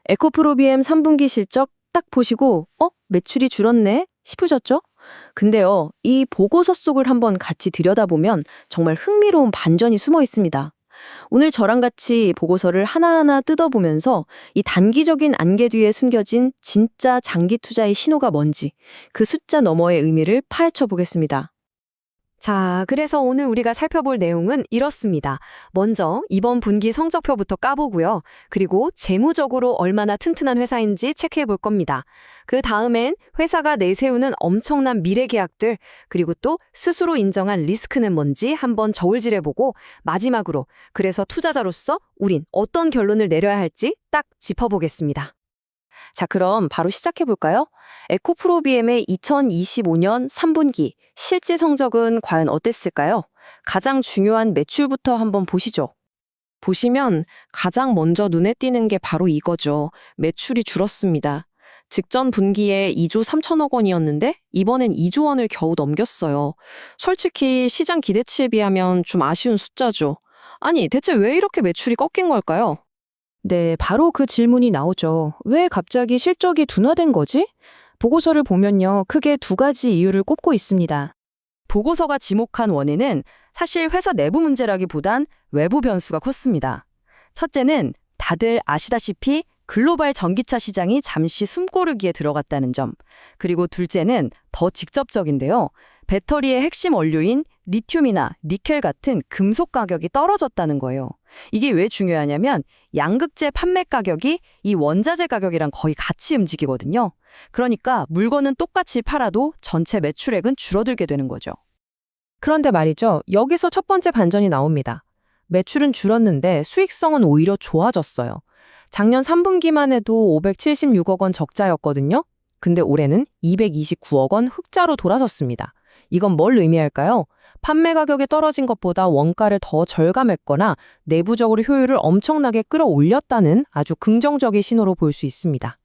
에코프로비엠 3분기 실적 딱 보시고 매출이 줄었네 싶으셨죠? 근데요, 이 보고서 속을 한번 같이 들여다보면 정말 흥미로운 반전이 숨어 있습니다. 오늘 저랑 같이 보고서를 하나하나 뜯어보면서 이 단기적인 안개 뒤에 숨겨진 진짜 장기 투자의 신호가 뭔지, 그 숫자 너머의 의미를 파헤쳐 보겠습니다. 자, 그래서 오늘 우리가 살펴볼 내용은 이렇습니다. 먼저 이번 분기 성적표부터 까보고요. 그리고 재무적으로 얼마나 튼튼한 회사인지 체크해 볼 겁니다. 그 다음엔 회사가 내세우는 엄청난 미래 계약들, 그리고 또 스스로 인정한 리스크는 뭔지 한번 저울질해보고 마지막으로 그래서 투자자로서 우린 어떤 결론을 내려야 할지 딱 짚어보겠습니다. 자, 그럼 바로 시작해 볼까요? 에코프로비엠의 2025년 3분기 실질 성적은 과연 어땠을까요? 가장 중요한 매출부터 한번 보시죠. 보시면 가장 먼저 눈에 띄는 게 바로 이거죠. 매출이 줄었습니다. 직전 분기에 2조 3천억 원이었는데 이번엔 2조 원을 겨우 넘겼어요. 솔직히 시장 기대치에 비하면 좀 아쉬운 숫자죠. 아니, 대체 왜 이렇게 매출이 꺾인 걸까요? 네, 바로 그 질문이 나오죠. 왜 갑자기 실적이 둔화된 거지? 보고서를 보면요, 크게 두 가지 이유를 꼽고 있습니다. 보고서가 지목한 원인은 사실 회사 내부 문제라기보단 외부 변수가 컸습니다. 첫째는 다들 아시다시피 글로벌 전기차 시장이 잠시 숨고르기에 들어갔다는 점. 그리고 둘째는 더 직접적인데요. 배터리의 핵심 원료인 리튬이나 니켈 같은 금속 가격이 떨어졌다는 거예요. 이게 왜 중요하냐면 양극재 판매 가격이 이 원자재 가격이랑 거의 같이 움직이거든요. 그러니까 물건은 똑같이 팔아도 전체 매출액은 줄어들게 되는 거죠. 그런데 말이죠, 여기서 첫 번째 반전이 나옵니다. 매출은 줄었는데 수익성은 오히려 좋아졌어요. 작년 3분기만 해도 576억 원 적자였거든요. 근데 올해는 229억 원 흑자로 돌아섰습니다. 이건 뭘 의미할까요? 판매 가격이 떨어진 것보다 원가를 더 절감했거나 내부적으로 효율을 엄청나게 끌어올렸다는 아주 긍정적인 신호로 볼 수 있습니다.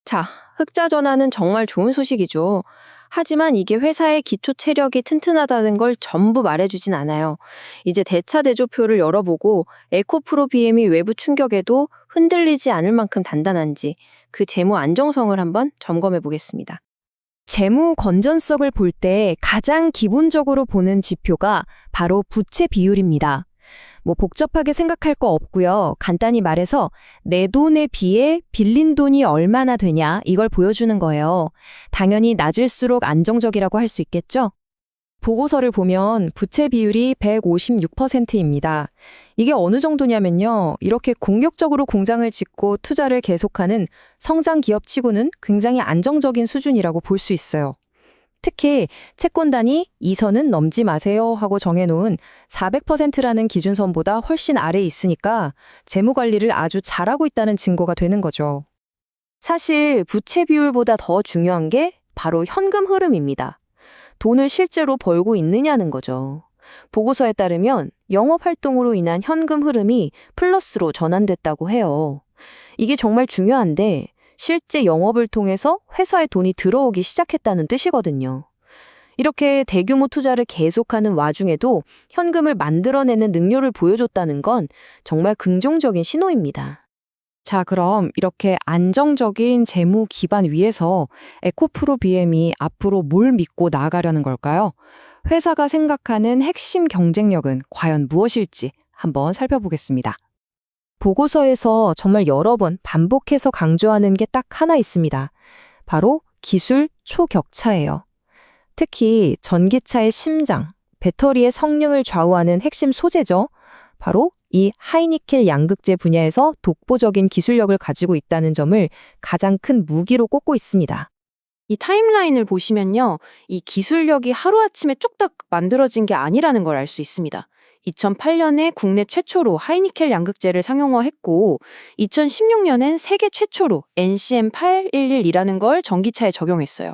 자, 흑자 전환은 정말 좋은 소식이죠. 하지만 이게 회사의 기초 체력이 튼튼하다는 걸 전부 말해주진 않아요. 이제 대차 대조표를 열어보고 에코프로 BM이 외부 충격에도 흔들리지 않을 만큼 단단한지 그 재무 안정성을 한번 점검해 보겠습니다. 재무 건전성을 볼 때 가장 기본적으로 보는 지표가 바로 부채 비율입니다. 복잡하게 생각할 거 없고요. 간단히 말해서 내 돈에 비해 빌린 돈이 얼마나 되냐 이걸 보여주는 거예요. 당연히 낮을수록 안정적이라고 할 수 있겠죠? 보고서를 보면 부채 비율이 156%입니다. 이게 어느 정도냐면요. 이렇게 공격적으로 공장을 짓고 투자를 계속하는 성장 기업치고는 굉장히 안정적인 수준이라고 볼 수 있어요. 특히 채권단이 이 선은 넘지 마세요 하고 정해놓은 400%라는 기준선보다 훨씬 아래에 있으니까 재무 관리를 아주 잘하고 있다는 증거가 되는 거죠. 사실 부채 비율보다 더 중요한 게 바로 현금 흐름입니다. 돈을 실제로 벌고 있느냐는 거죠. 보고서에 따르면 영업활동으로 인한 현금 흐름이 플러스로 전환됐다고 해요. 이게 정말 중요한데 실제 영업을 통해서 회사에 돈이 들어오기 시작했다는 뜻이거든요. 이렇게 대규모 투자를 계속하는 와중에도 현금을 만들어내는 능력을 보여줬다는 건 정말 긍정적인 신호입니다. 자, 그럼 이렇게 안정적인 재무 기반 위에서 에코프로 BM이 앞으로 뭘 믿고 나아가려는 걸까요? 회사가 생각하는 핵심 경쟁력은 과연 무엇일지 한번 살펴보겠습니다. 보고서에서 정말 여러 번 반복해서 강조하는 게 딱 하나 있습니다. 바로 기술 초격차예요. 특히 전기차의 심장, 배터리의 성능을 좌우하는 핵심 소재죠. 바로 이 하이니켈 양극재 분야에서 독보적인 기술력을 가지고 있다는 점을 가장 큰 무기로 꼽고 있습니다. 이 타임라인을 보시면요. 이 기술력이 하루아침에 뚝딱 만들어진 게 아니라는 걸 알 수 있습니다. 2008년에 국내 최초로 하이니켈 양극재를 상용화했고 2016년엔 세계 최초로 NCM811이라는 걸 전기차에 적용했어요.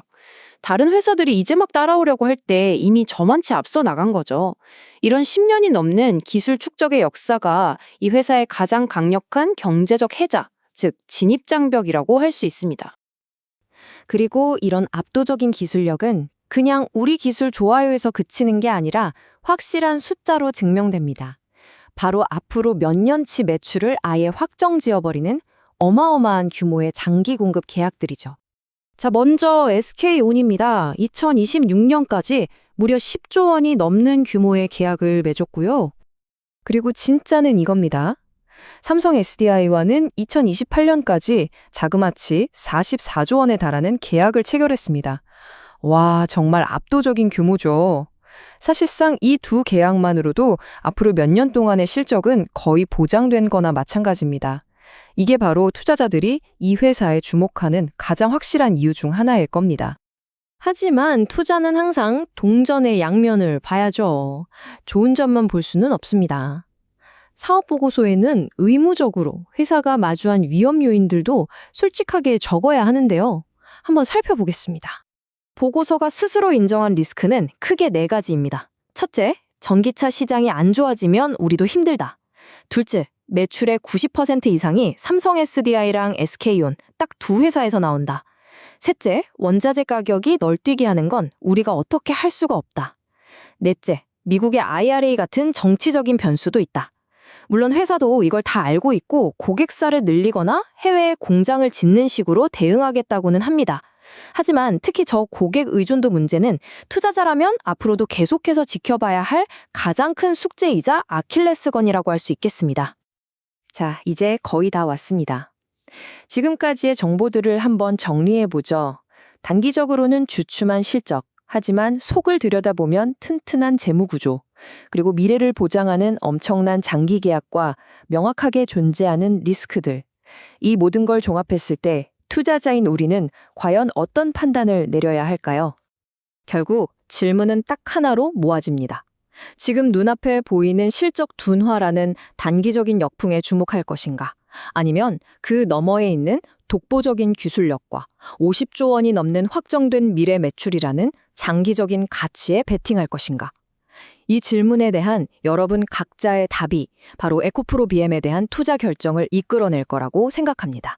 다른 회사들이 이제 막 따라오려고 할 때 이미 저만치 앞서 나간 거죠. 이런 10년이 넘는 기술 축적의 역사가 이 회사의 가장 강력한 경제적 해자, 즉 진입장벽이라고 할 수 있습니다. 그리고 이런 압도적인 기술력은 그냥 우리 기술 좋아요에서 그치는 게 아니라 확실한 숫자로 증명됩니다. 바로 앞으로 몇 년치 매출을 아예 확정 지어버리는 어마어마한 규모의 장기 공급 계약들이죠. 자, 먼저 SK온입니다. 2026년까지 무려 10조 원이 넘는 규모의 계약을 맺었고요. 그리고 진짜는 이겁니다. 삼성 SDI와는 2028년까지 자그마치 44조 원에 달하는 계약을 체결했습니다. 와, 정말 압도적인 규모죠. 사실상 이 두 계약만으로도 앞으로 몇 년 동안의 실적은 거의 보장된 거나 마찬가지입니다. 이게 바로 투자자들이 이 회사에 주목하는 가장 확실한 이유 중 하나일 겁니다. 하지만 투자는 항상 동전의 양면을 봐야죠. 좋은 점만 볼 수는 없습니다. 사업보고서에는 의무적으로 회사가 마주한 위험 요인들도 솔직하게 적어야 하는데요. 한번 살펴보겠습니다. 보고서가 스스로 인정한 리스크는 크게 4가지입니다. 첫째, 전기차 시장이 안 좋아지면 우리도 힘들다. 둘째, 매출의 90% 이상이 삼성 SDI랑 SK온 딱 두 회사에서 나온다. 셋째, 원자재 가격이 널뛰게 하는 건 우리가 어떻게 할 수가 없다. 넷째, 미국의 IRA 같은 정치적인 변수도 있다. 물론 회사도 이걸 다 알고 있고 고객사를 늘리거나 해외에 공장을 짓는 식으로 대응하겠다고는 합니다. 하지만 특히 저 고객 의존도 문제는 투자자라면 앞으로도 계속해서 지켜봐야 할 가장 큰 숙제이자 아킬레스건이라고 할 수 있겠습니다. 자, 이제 거의 다 왔습니다. 지금까지의 정보들을 한번 정리해보죠. 단기적으로는 주춤한 실적, 하지만 속을 들여다보면 튼튼한 재무구조, 그리고 미래를 보장하는 엄청난 장기 계약과 명확하게 존재하는 리스크들. 이 모든 걸 종합했을 때 투자자인 우리는 과연 어떤 판단을 내려야 할까요? 결국 질문은 딱 하나로 모아집니다. 지금 눈앞에 보이는 실적 둔화라는 단기적인 역풍에 주목할 것인가? 아니면 그 너머에 있는 독보적인 기술력과 50조 원이 넘는 확정된 미래 매출이라는 장기적인 가치에 베팅할 것인가? 이 질문에 대한 여러분 각자의 답이 바로 에코프로 BM에 대한 투자 결정을 이끌어낼 거라고 생각합니다.